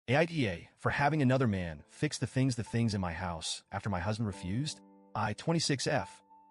AITA for having another man fix the things in my house after my husband refused. I, 26F,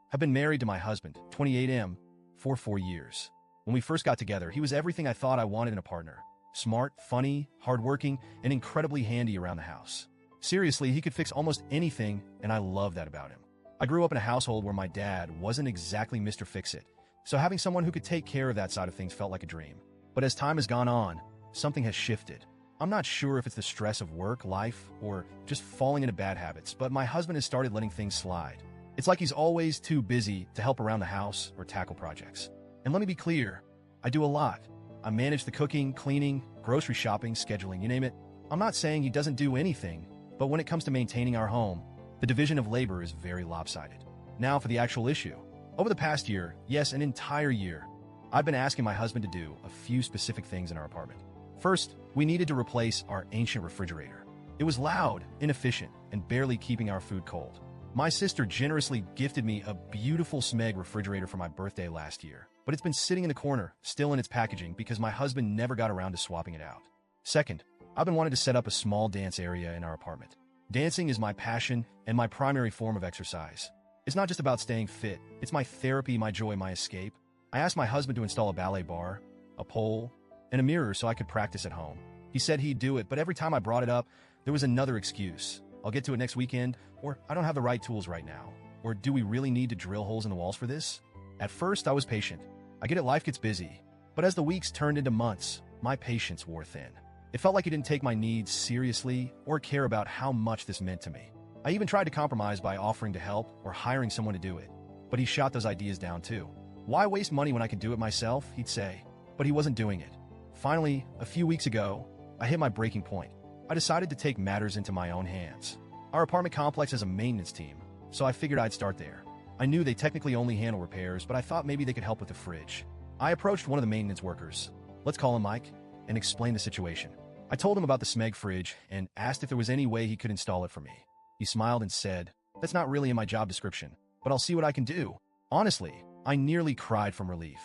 have been married to my husband, 28M, for 4 years. When we first got together, he was everything I thought I wanted in a partner. Smart, funny, hardworking, and incredibly handy around the house. Seriously, he could fix almost anything, and I love that about him. I grew up in a household where my dad wasn't exactly Mr. Fix-It, so having someone who could take care of that side of things felt like a dream. But as time has gone on, something has shifted. I'm not sure if it's the stress of work, life, or just falling into bad habits, but my husband has started letting things slide. It's like he's always too busy to help around the house or tackle projects. And let me be clear, I do a lot. I manage the cooking, cleaning, grocery shopping, scheduling, you name it. I'm not saying he doesn't do anything, but when it comes to maintaining our home, the division of labor is very lopsided. Now for the actual issue. Over the past year, yes, an entire year, I've been asking my husband to do a few specific things in our apartment. First, we needed to replace our ancient refrigerator. It was loud, inefficient, and barely keeping our food cold. My sister generously gifted me a beautiful Smeg refrigerator for my birthday last year, but it's been sitting in the corner, still in its packaging, because my husband never got around to swapping it out. Second, I've been wanting to set up a small dance area in our apartment. Dancing is my passion and my primary form of exercise. It's not just about staying fit, it's my therapy, my joy, my escape. I asked my husband to install a ballet bar, a pole, and a mirror so I could practice at home. He said he'd do it, but every time I brought it up, there was another excuse. I'll get to it next weekend, or I don't have the right tools right now, or do we really need to drill holes in the walls for this? At first, I was patient. I get it, life gets busy. But as the weeks turned into months, my patience wore thin. It felt like he didn't take my needs seriously or care about how much this meant to me. I even tried to compromise by offering to help or hiring someone to do it, but he shot those ideas down too. Why waste money when I can do it myself, he'd say, but he wasn't doing it. Finally, a few weeks ago, I hit my breaking point. I decided to take matters into my own hands. Our apartment complex has a maintenance team, so I figured I'd start there. I knew they technically only handle repairs, but I thought maybe they could help with the fridge. I approached one of the maintenance workers, let's call him Mike, and explained the situation. I told him about the Smeg fridge and asked if there was any way he could install it for me. He smiled and said, "That's not really in my job description, but I'll see what I can do." Honestly, I nearly cried from relief.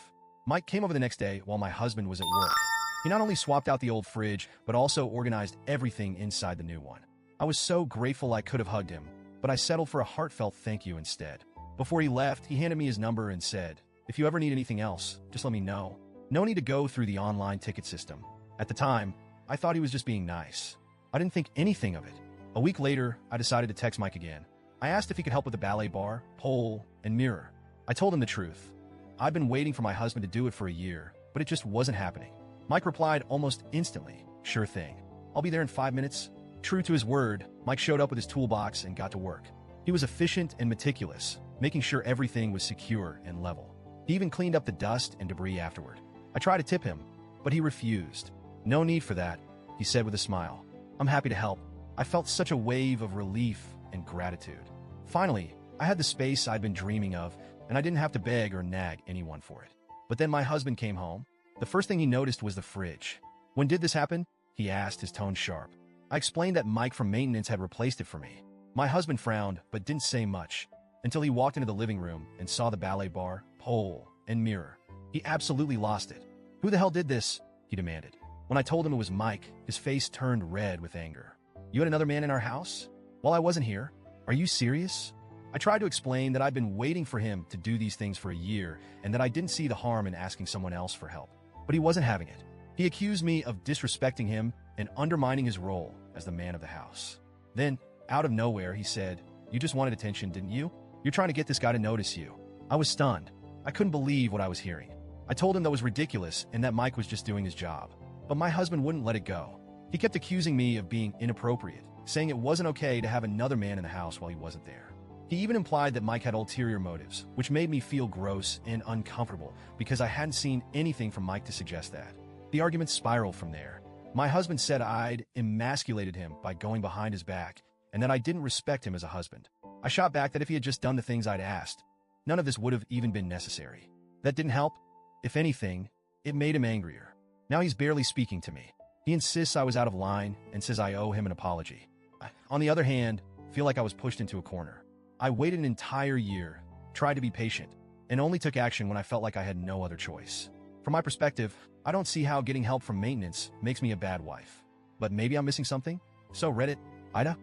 Mike came over the next day while my husband was at work. He not only swapped out the old fridge, but also organized everything inside the new one. I was so grateful I could have hugged him, but I settled for a heartfelt thank you instead. Before he left, he handed me his number and said, "If you ever need anything else, just let me know. No need to go through the online ticket system." At the time, I thought he was just being nice. I didn't think anything of it. A week later, I decided to text Mike again. I asked if he could help with the ballet bar, pole, and mirror. I told him the truth. I've been waiting for my husband to do it for a year, but it just wasn't happening. Mike replied almost instantly, "Sure thing. I'll be there in 5 minutes." True to his word, Mike showed up with his toolbox and got to work. He was efficient and meticulous, making sure everything was secure and level. He even cleaned up the dust and debris afterward. I tried to tip him, but he refused. "No need for that," he said with a smile. "I'm happy to help." I felt such a wave of relief and gratitude. Finally, I had the space I'd been dreaming of, and I didn't have to beg or nag anyone for it. But then my husband came home. The first thing he noticed was the fridge. "When did this happen?" he asked, his tone sharp. I explained that Mike from maintenance had replaced it for me. My husband frowned, but didn't say much, until he walked into the living room and saw the ballet bar, pole, and mirror. He absolutely lost it. "Who the hell did this?" he demanded. When I told him it was Mike, his face turned red with anger. "You had another man in our house? While I wasn't here? Are you serious?" I tried to explain that I'd been waiting for him to do these things for a year and that I didn't see the harm in asking someone else for help. But he wasn't having it. He accused me of disrespecting him and undermining his role as the man of the house. Then, out of nowhere, he said, "You just wanted attention, didn't you? You're trying to get this guy to notice you." I was stunned. I couldn't believe what I was hearing. I told him that was ridiculous and that Mike was just doing his job. But my husband wouldn't let it go. He kept accusing me of being inappropriate, saying it wasn't okay to have another man in the house while he wasn't there. He even implied that Mike had ulterior motives, which made me feel gross and uncomfortable because I hadn't seen anything from Mike to suggest that. The argument spiraled from there. My husband said I'd emasculated him by going behind his back and that I didn't respect him as a husband. I shot back that if he had just done the things I'd asked, none of this would have even been necessary. That didn't help. If anything, it made him angrier. Now he's barely speaking to me. He insists I was out of line and says I owe him an apology. I, on the other hand, feel like I was pushed into a corner. I waited an entire year, tried to be patient, and only took action when I felt like I had no other choice. From my perspective, I don't see how getting help from maintenance makes me a bad wife. But maybe I'm missing something? So Reddit, AITA?